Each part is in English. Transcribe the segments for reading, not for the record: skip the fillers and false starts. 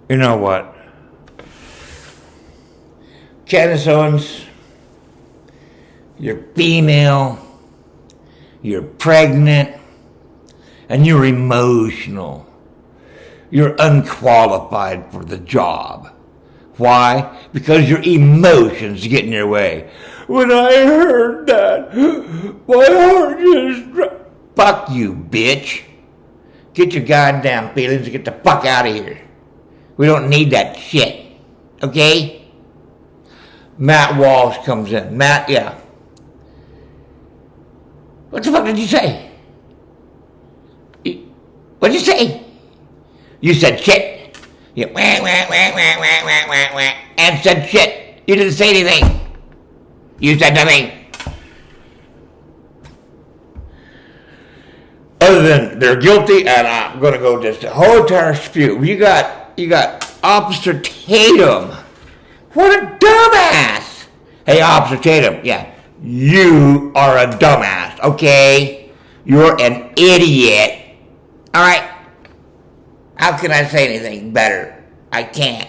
You know what? Candace Owens, you're female, you're pregnant, and you're emotional. You're unqualified for the job. Why? Because your emotions get in your way. When I heard that, my heart just... Fuck you, bitch. Get your goddamn feelings and get the fuck out of here. We don't need that shit. Okay? Matt Walch comes in. Matt, yeah. What the fuck did you say? What did you say? You said shit. You went, and said shit. You didn't say anything. You said nothing. Other than they're guilty, and I'm gonna go just a whole entire spew. You got Officer Tatum. What a dumbass! Hey, Officer Tatum, yeah, you are a dumbass. Okay, you're an idiot. All right. How can I say anything better? I can't.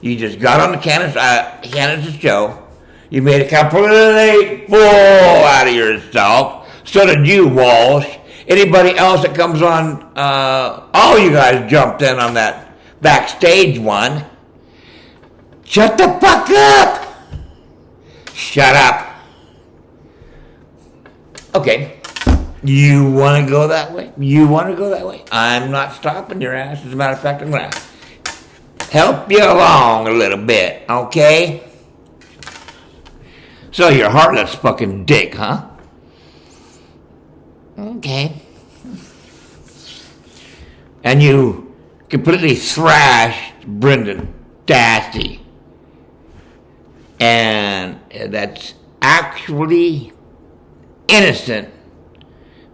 You just got on the Candace's show. You made a complete fool out of yourself. So did you, Walch. Anybody else that comes on, all you guys jumped in on that backstage one. Shut the fuck up! Shut up. Okay. You want to go that way? You want to go that way? I'm not stopping your ass. As a matter of fact, I'm going to help you along a little bit, okay? So you're a heartless fucking dick, huh? Okay. And you completely thrashed Brendan Dassey. And that's actually innocent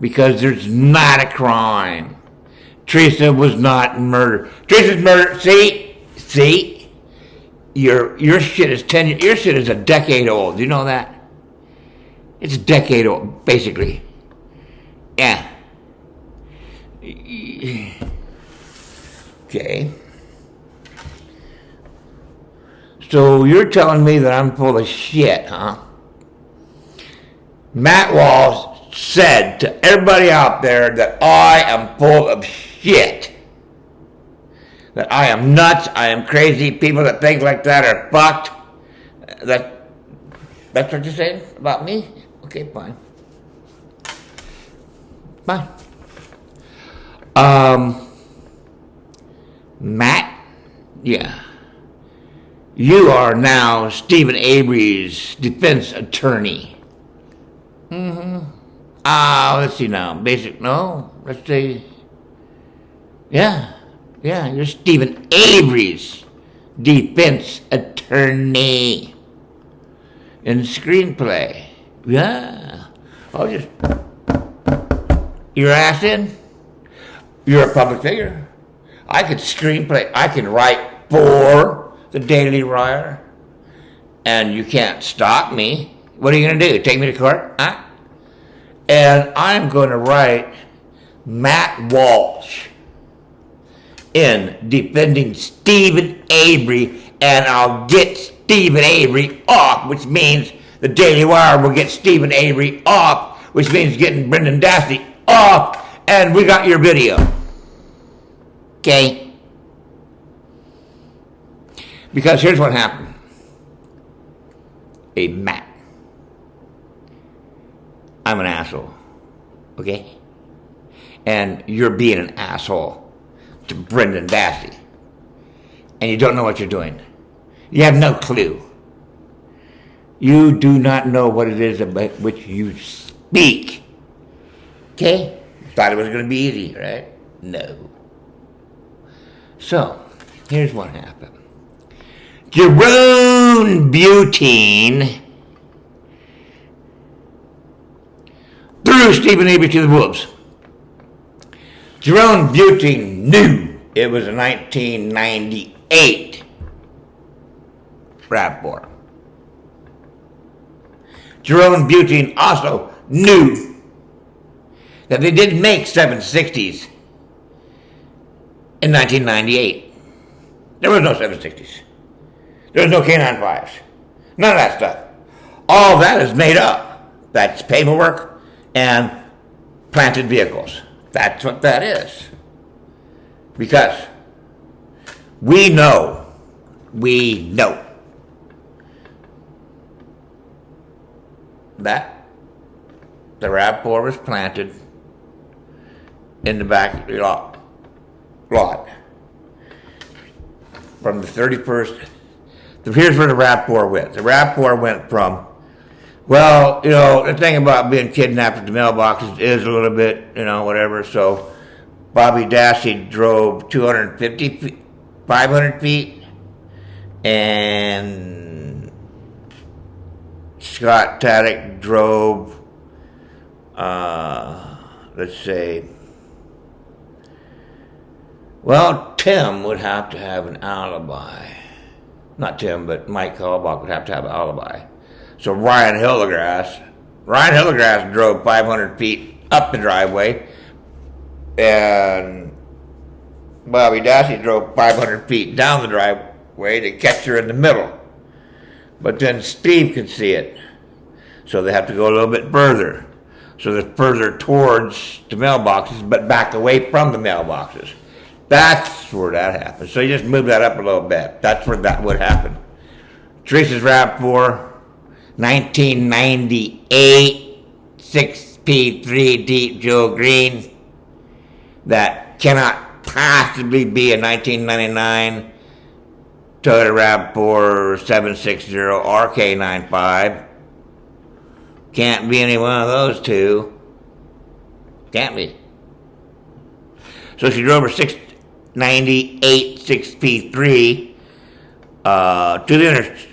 because there's not a crime. Teresa was not murdered. Teresa's murdered. See? Your shit is your shit is a decade old. Do you know that? It's a decade old, basically. Yeah. Okay. So you're telling me that I'm full of shit, huh? Matt Walch said to everybody out there that I am full of shit. That I am nuts, I am crazy. People that think like that are fucked. That's what you're saying about me? Okay, fine. Fine. Matt? Yeah. You are now Stephen Avery's defense attorney. Let's see now. Let's say, yeah, you're Stephen Avery's defense attorney in screenplay. Yeah. I'll just, your ass in. You're a public figure. I could screenplay, I can write for the Daily Wire, and you can't stop me. What are you going to do? Take me to court? Huh? And I'm going to write Matt Walch in defending Stephen Avery, and I'll get Stephen Avery off, which means the Daily Wire will get Stephen Avery off, which means getting Brendan Dassey off, and we got your video. Okay? Because here's what happened. Hey, Matt. I'm an asshole. Okay? And you're being an asshole to Brendan Dassey. And you don't know what you're doing. You have no clue. You do not know what it is about which you speak. Okay? Thought it was going to be easy, right? No. So, here's what happened. Jerome Butine threw Stephen Avery to the wolves. Jerome Butine knew it was a 1998 rap war. Jerome Butine also knew that they didn't make 760s in 1998. There was no 760s. There was no K95s. None of that stuff. All that is made up. That's paperwork and planted vehicles. That's what that is. Because we know that the RAV4 was planted in the back lot from the 31st. Here's where the RAV4 went. The RAV4 went from, well, the thing about being kidnapped at the mailboxes is a little bit, whatever. So Bobby Dassey drove 250 feet, 500 feet, and Scott Taddock drove, let's say, well, Tim would have to have an alibi. Not Tim, but Mike Hallbach would have to have an alibi. So Ryan Hillegrass drove 500 feet up the driveway, and Bobby Dassey drove 500 feet down the driveway to catch her in the middle. But then Steve could see it, so they have to go a little bit further. So they're further towards the mailboxes, but back away from the mailboxes. That's where that happened. So you just move that up a little bit. That's where that would happen. Teresa's RAV4, 1998, 6P3 Deep Joe Green. That cannot possibly be a 1999 Toyota RAV4 760 RK95. Can't be any one of those two. Can't be. So she drove her 698 6P3 to the intersection.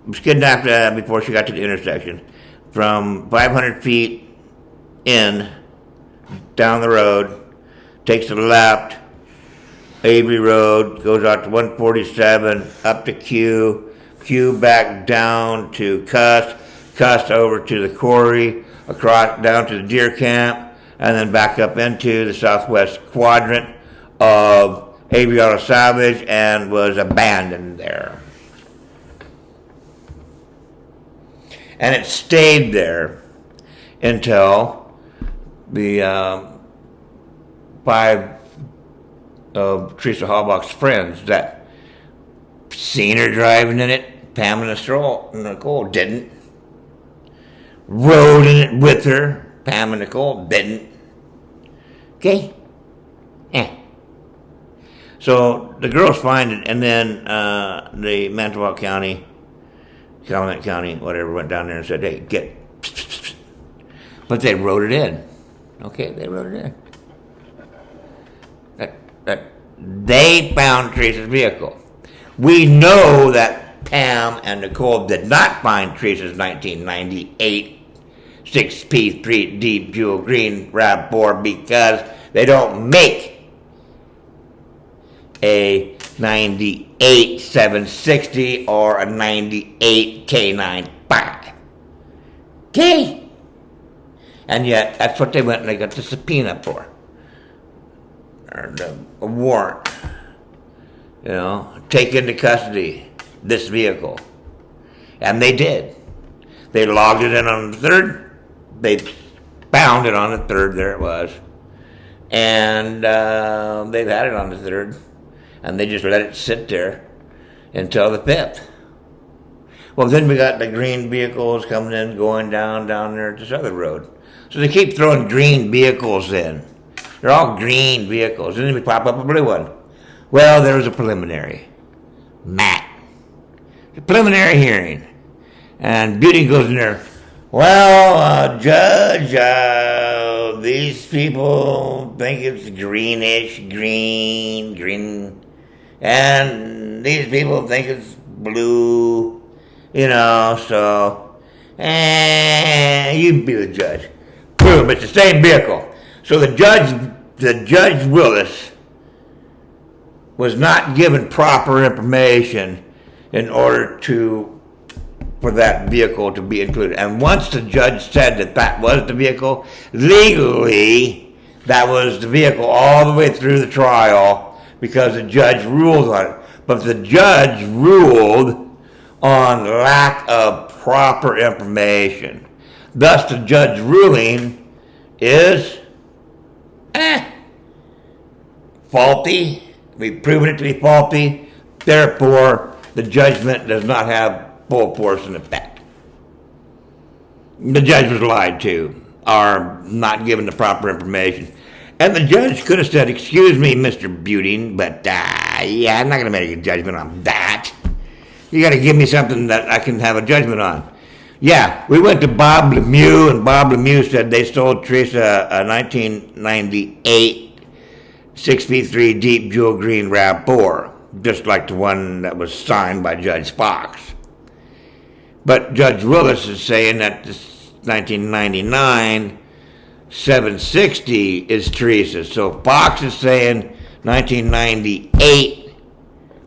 Was kidnapped before she got to the intersection. From 500 feet in, down the road, takes a left, Avery Road, goes out to 147, up to Q back down to Cuss over to the quarry, across down to the deer camp, and then back up into the southwest quadrant of Avery Auto Salvage, and was abandoned there. And it stayed there until the 5 of Teresa Hallbach's friends that seen her driving in it. Pam and Nicole didn't. Rode in it with her. Pam and Nicole didn't. Okay? Yeah. So the girls find it, and then the Manitowoc County, Calumet County, whatever, went down there and said, hey, get. But they wrote it in. Okay, they wrote it in. That they found Teresa's vehicle. We know that Pam and Nicole did not find Teresa's 1998 6P3 Deep Jewel Green RAV4 because they don't make a 98 760 or a 98 K95. Okay? And yet, that's what they went and they got the subpoena for. Or a warrant. Take into custody this vehicle. And they did. They logged it in on the 3rd. They found it on the 3rd. There it was. And they've had it on the 3rd. And they just let it sit there until the 5th. Well, then we got the green vehicles coming in, going down there at this other road. So they keep throwing green vehicles in. They're all green vehicles. And then we pop up a blue one. Well, there was a preliminary. Matt. The preliminary hearing. And Beauty goes in there. Well, Judge, these people think it's greenish, green. And these people think it's blue, so, you be the judge. Boom, it's the same vehicle. So the Judge Willis was not given proper information in order for that vehicle to be included. And once the judge said that was the vehicle, legally, that was the vehicle all the way through the trial, because the judge ruled on it. But the judge ruled on lack of proper information. Thus, the judge ruling is faulty. We've proven it to be faulty. Therefore, the judgment does not have full force and effect. The judge was lied to, or not given the proper information. And the judge could have said, excuse me, Mr. Buting, but yeah, I'm not going to make a judgment on that. You got to give me something that I can have a judgment on. Yeah, we went to Bob Lemieux, and Bob Lemieux said they sold Teresa a 1998 6 feet 3 deep jewel green RAV4, just like the one that was signed by Judge Fox. But Judge Willis is saying that this 1999 760 is Teresa. So Fox is saying 1998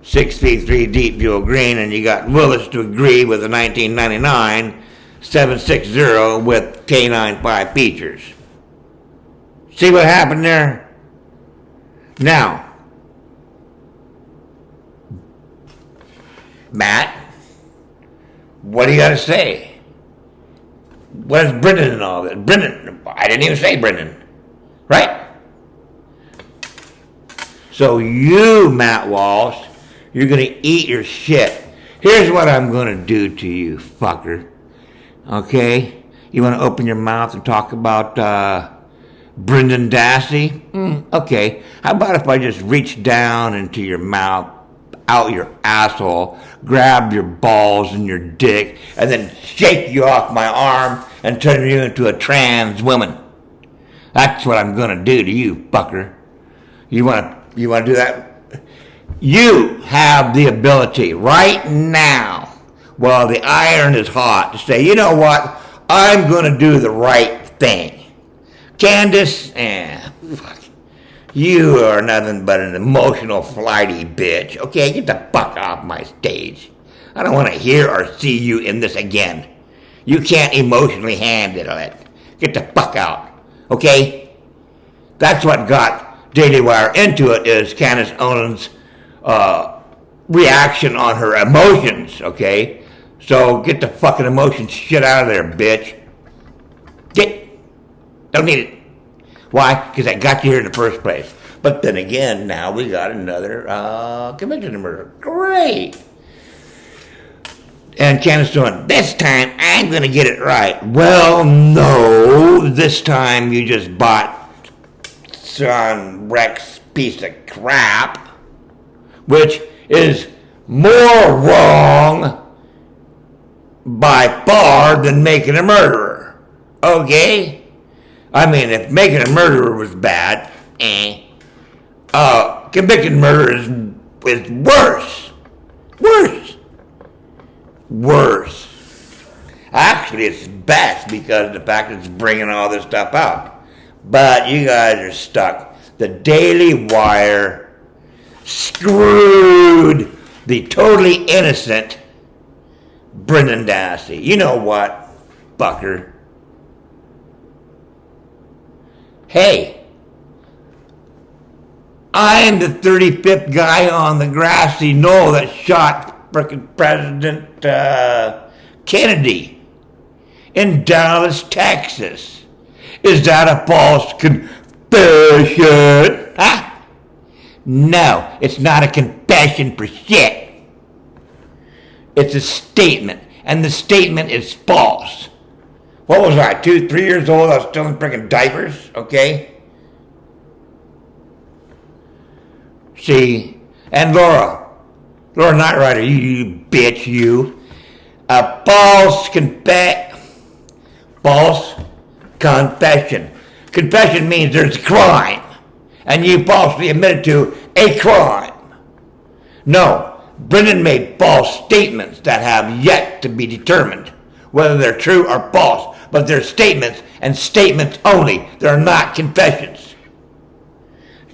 6 feet 3 deep jewel green, and you got Willis to agree with the 1999 760 with K9 5 features. See what happened there? Now, Matt, what do you got to say? What is Brendan and all this? Brendan, I didn't even say Brendan, right? So you, Matt Walsh, you're going to eat your shit. Here's what I'm going to do to you, fucker. Okay? You want to open your mouth and talk about Brendan Dassey? Okay. How about if I just reach down into your mouth, out your asshole, grab your balls and your dick, and then shake you off my arm and turn you into a trans woman? That's what I'm going to do to you, fucker. You want to do that? You have the ability right now, while the iron is hot, to say, you know what? I'm going to do the right thing. Candace, fuck. You are nothing but an emotional, flighty bitch. Okay, get the fuck off my stage. I don't want to hear or see you in this again. You can't emotionally handle it. Get the fuck out. Okay? That's what got Daily Wire into it, is Candace Owens' reaction on her emotions. Okay? So get the fucking emotion shit out of there, bitch. Don't need it. Why? Because I got you here in the first place. But then again, now we got another conviction of murder. Great. And Candace doing, this time I'm going to get it right. Well, no. This time you just bought some Rex piece of crap, which is more wrong by far than making a murderer. Okay? I mean, if making a murderer was bad, convicted murder is worse. Worse. Actually, it's best because of the fact that it's bringing all this stuff out. But you guys are stuck. The Daily Wire screwed the totally innocent Brendan Dassey. You know what, fucker? Hey, I'm the 35th guy on the grassy knoll that shot frickin' President Kennedy in Dallas, Texas. Is that a false confession? Huh? No, it's not a confession for shit. It's a statement, and the statement is false. What was I, 2, 3 years old? I was still in freaking diapers, okay? See, and Laura Knight Rider, you bitch, you. A false confession. Confession means there's a crime, and you falsely admitted to a crime. No, Brendan made false statements that have yet to be determined whether they're true or false, but they're statements, and statements only. They're not confessions.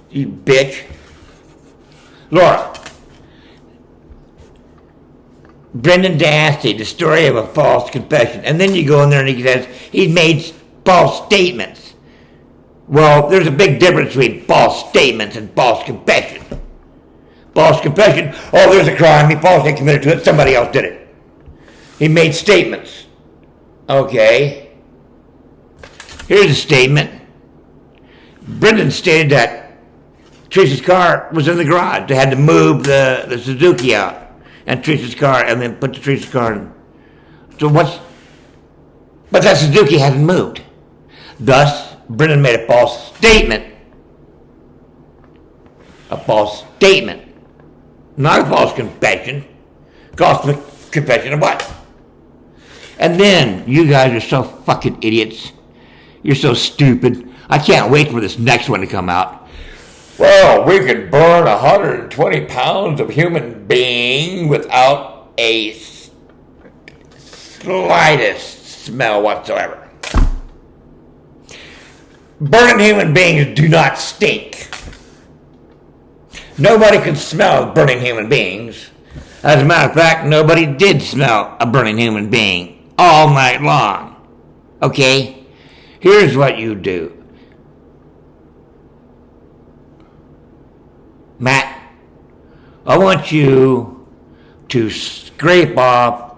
You bitch. Laura. Brendan Dassey, the story of a false confession. And then you go in there and he says he made false statements. Well, there's a big difference between false statements and false confession. False confession. Oh, there's a crime. He falsely committed to it. Somebody else did it. He made statements. Okay. Here's a statement. Brendan stated that Teresa's car was in the garage. They had to move the Suzuki out and Teresa's car, and then put the Teresa's car in. So but that Suzuki hasn't moved. Thus, Brendan made a false statement. A false statement. Not a false confession. False confession of what? And then, you guys are so fucking idiots. You're so stupid. I can't wait for this next one to come out. Well, we could burn 120 pounds of human being without a slightest smell whatsoever. Burning human beings do not stink. Nobody can smell burning human beings. As a matter of fact, nobody did smell a burning human being all night long. Okay? Here's what you do. Matt, I want you to scrape off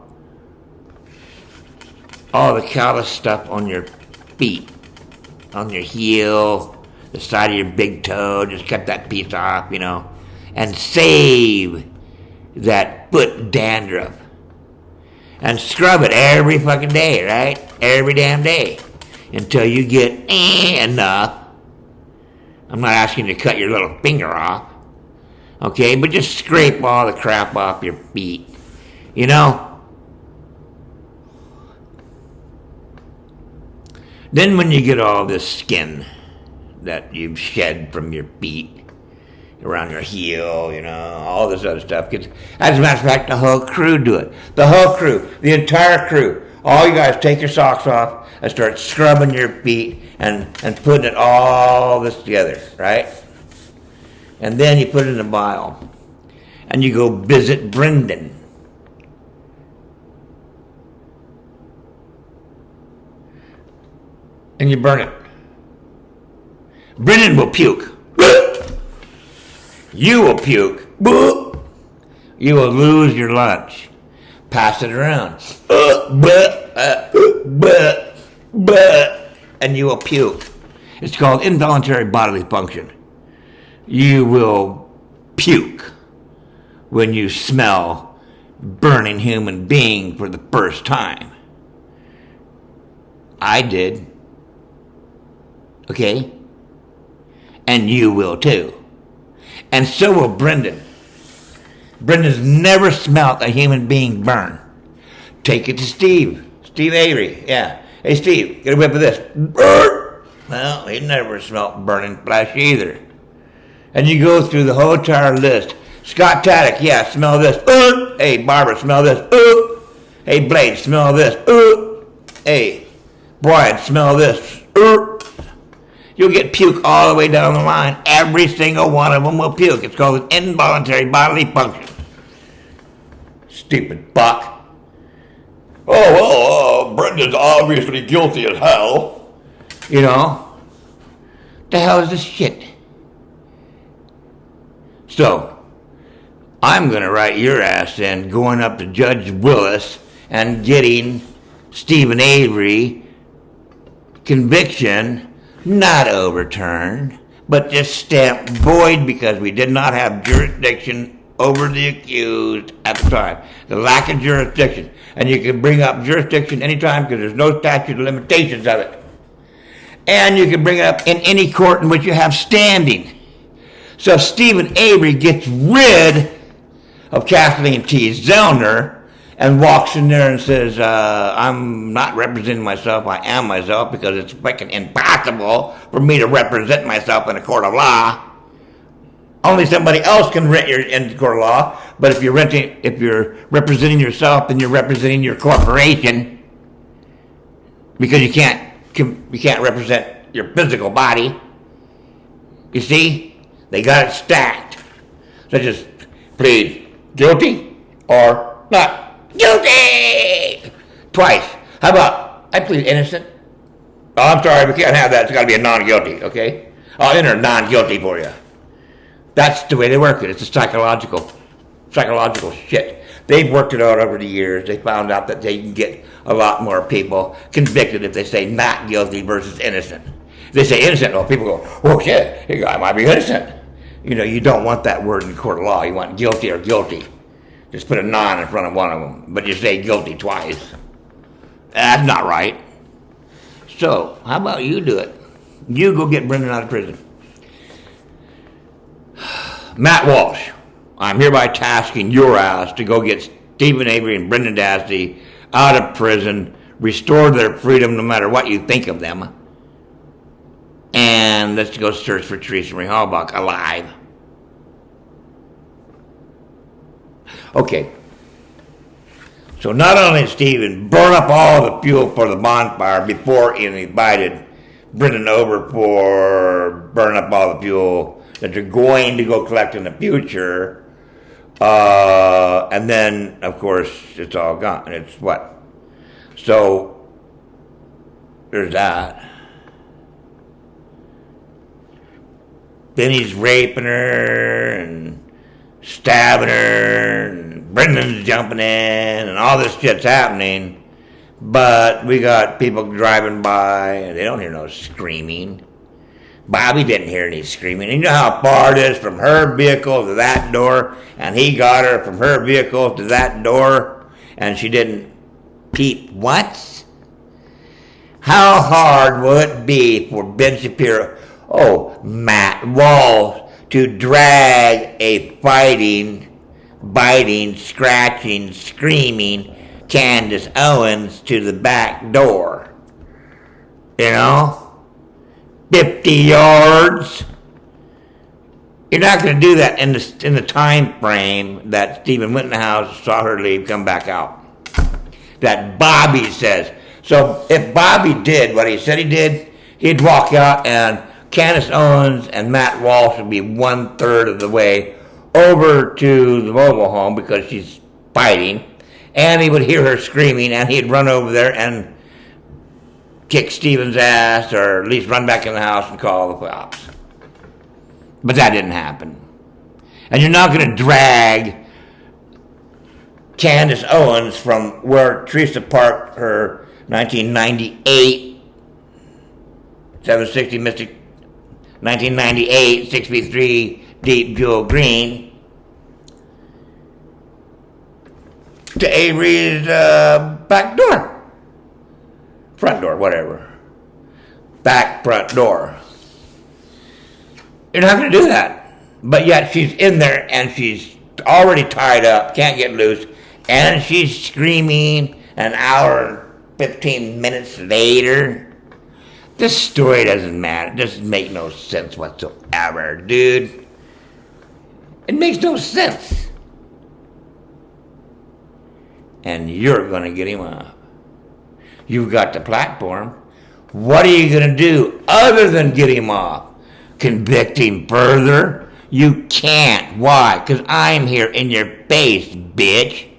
all the callous stuff on your feet, on your heel, the side of your big toe. Just cut that piece off, and save that foot dandruff. And scrub it every fucking day, right? Every damn day. Until you get enough. I'm not asking you to cut your little finger off. Okay, but just scrape all the crap off your feet. Then when you get all this skin that you've shed from your feet, around your heel, all this other stuff. As a matter of fact, the whole crew do it. The whole crew, the entire crew. All you guys take your socks off and start scrubbing your feet and putting it all this together, right? And then you put it in a vial. And you go visit Brendan. And you burn it. Brendan will puke. You will puke. You will lose your lunch. Pass it around. And you will puke. It's called involuntary bodily function. You will puke when you smell burning human being for the first time. I did. Okay? And you will too. And so will Brendan. Brendan's never smelt a human being burn. Take it to Steve. Steve Avery. Yeah. Hey, Steve, get a whip of this. Well, he never smelt burning flesh either. And you go through the whole entire list. Scott Taddock, yeah, smell this. Hey, Barbara, smell this. Hey, Blade, smell this. Hey, Brian, smell this. You'll get puke all the way down the line. Every single one of them will puke. It's called an involuntary bodily function. Stupid buck. Brendan's obviously guilty as hell. The hell is this shit? So, I'm going to write your ass in going up to Judge Willis and getting Stephen Avery conviction not overturned, but just stamped void because we did not have jurisdiction over the accused at the time. The lack of jurisdiction. And you can bring up jurisdiction anytime because there's no statute of limitations of it. And you can bring it up in any court in which you have standing. So Stephen Avery gets rid of Kathleen T. Zellner and walks in there and says, I'm not representing myself, I am myself, because it's fucking impossible for me to represent myself in a court of law. Only somebody else can rent you in the court of law, but if you're representing yourself, then you're representing your corporation, because you can't represent your physical body. You see? They got it stacked. So just plead guilty or not guilty twice. How about I plead innocent? Oh, I'm sorry, we can't have that. It's got to be a non-guilty, okay? I'll enter non-guilty for you. That's the way they work it. It's a psychological shit. They've worked it out over the years. They found out that they can get a lot more people convicted if they say not guilty versus innocent. If they say innocent, well, people go, oh shit, the guy might be innocent. You know, you don't want that word in court of law. You want guilty or guilty. Just put a non in front of one of them, but you say guilty twice. That's not right. So, how about you do it? You go get Brendan out of prison. Matt Walsh, I'm hereby tasking your ass to go get Stephen Avery and Brendan Dassey out of prison, restore their freedom no matter what you think of them, and let's go search for Teresa Marie Halbach alive. Okay. So not only did Stephen burn up all the fuel for the bonfire before he invited Brendan over for burning up all the fuel that they're going to go collect in the future, and then, of course, it's all gone. It's what? So, there's that. Then he's raping her and stabbing her, and Brendan's jumping in, and all this shit's happening. But we got people driving by, and they don't hear no screaming. Bobby didn't hear any screaming. You know how far it is from her vehicle to that door, and he got her from her vehicle to that door, and she didn't peep once? How hard will it be for Ben Shapiro, Matt Walsh, to drag a fighting, biting, scratching, screaming Candace Owens to the back door? You know? 50 yards. You're not going to do that in the time frame that Stephen went in the house, saw her leave, come back out. That Bobby says. So if Bobby did what he said he did, he'd walk out and Candace Owens and Matt Walsh would be 1/3 of the way over to the mobile home because she's fighting, and he would hear her screaming, and he'd run over there and kick Stephen's ass, or at least run back in the house and call the cops. But that didn't happen. And you're not going to drag Candace Owens from where Teresa parked her 1998 760 Mystic 1998 6v3 Deep Jewel Green to Avery's back door. Front door, whatever. Back, front door. You're not going to do that. But yet she's in there and she's already tied up, can't get loose, and she's screaming an hour and 15 minutes later. This story doesn't matter. It doesn't make no sense whatsoever, dude. It makes no sense. And you're going to get him off. You've got the platform. What are you going to do other than get him off? Convict him further? You can't. Why? Because I'm here in your face, bitch.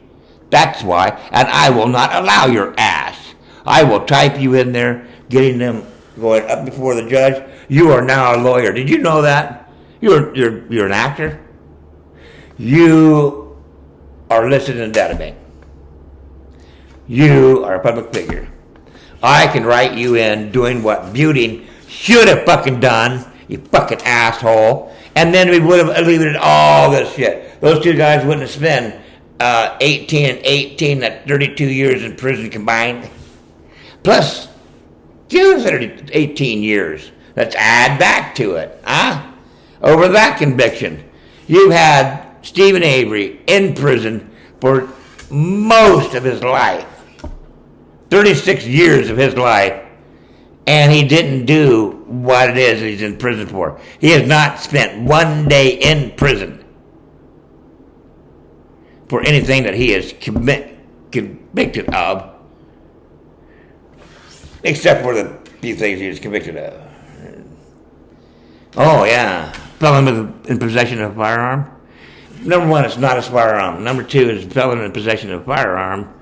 That's why. And I will not allow your ass. I will type you in there, getting them going up before the judge. You are now a lawyer. Did you know that? You're an actor. You are listed in the database. You are a public figure. I can write you in doing what Buting should have fucking done, you fucking asshole, and then we would have alleviated all this shit. Those two guys wouldn't have spent 18 and 18, that's 32 years in prison combined. Plus, 18 years. Let's add back to it, huh? Over that conviction. You've had Stephen Avery in prison for most of his life. 36 years of his life, and he didn't do what it is he's in prison for. He has not spent one day in prison for anything that he is convicted of, except for the few things he was convicted of. Oh, yeah. Felon in possession of a firearm. Number one, it's not a firearm. Number two is felon in possession of a firearm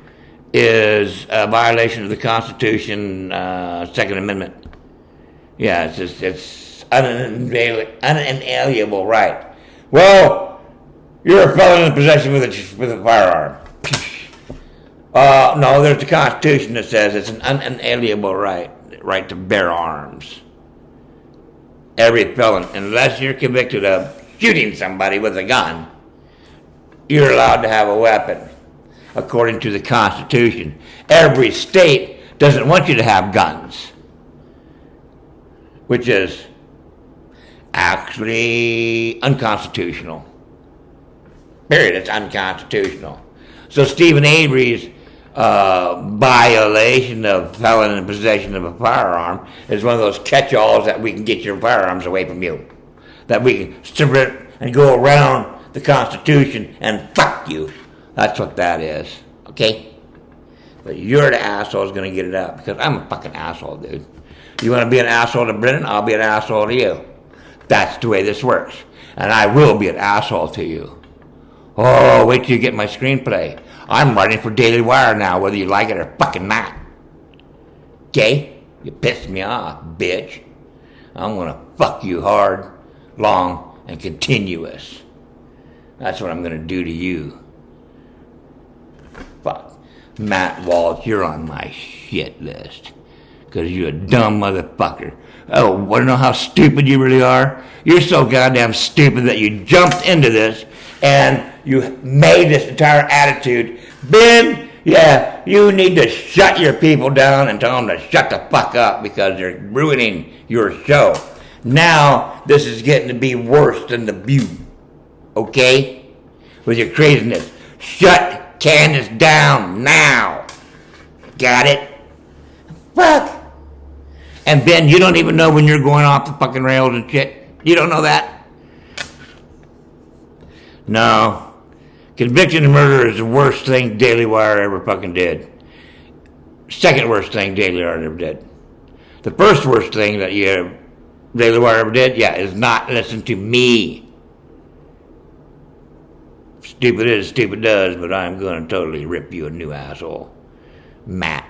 is a violation of the Constitution, Second Amendment. Yeah, it's unalienable right Well, you're a felon in possession with a firearm. No, there's the Constitution that says it's an unalienable right to bear arms. Every felon, unless you're convicted of shooting somebody with a gun, you're allowed to have a weapon, according to the Constitution. Every state doesn't want you to have guns, which is actually unconstitutional. Period. It's unconstitutional. So Stephen Avery's violation of felon in possession of a firearm is one of those catch-alls that we can get your firearms away from you. That we can strip and go around the Constitution and fuck you. That's what that is. Okay? But you're the asshole who's going to get it out, because I'm a fucking asshole, dude. You want to be an asshole to Brennan? I'll be an asshole to you. That's the way this works. And I will be an asshole to you. Oh, wait till you get my screenplay. I'm writing for Daily Wire now, whether you like it or fucking not. Okay? You pissed me off, bitch. I'm gonna fuck you hard, long, and continuous. That's what I'm gonna do to you. Fuck. Matt Walch, you're on my shit list. Because you're a dumb motherfucker. Oh, wanna know how stupid you really are? You're so goddamn stupid that you jumped into this and you made this entire attitude. Ben, yeah, you need to shut your people down and tell them to shut the fuck up because they're ruining your show. Now, this is getting to be worse than the View. Okay? With your craziness. Shut Candace down now. Got it? Fuck. And Ben, you don't even know when you're going off the fucking rails and shit. You don't know that? No. Conviction of murder is the worst thing Daily Wire ever fucking did. Second worst thing Daily Wire ever did. The first worst thing that Daily Wire ever did, is not listen to me. Stupid is, stupid does, but I'm going to totally rip you a new asshole. Matt.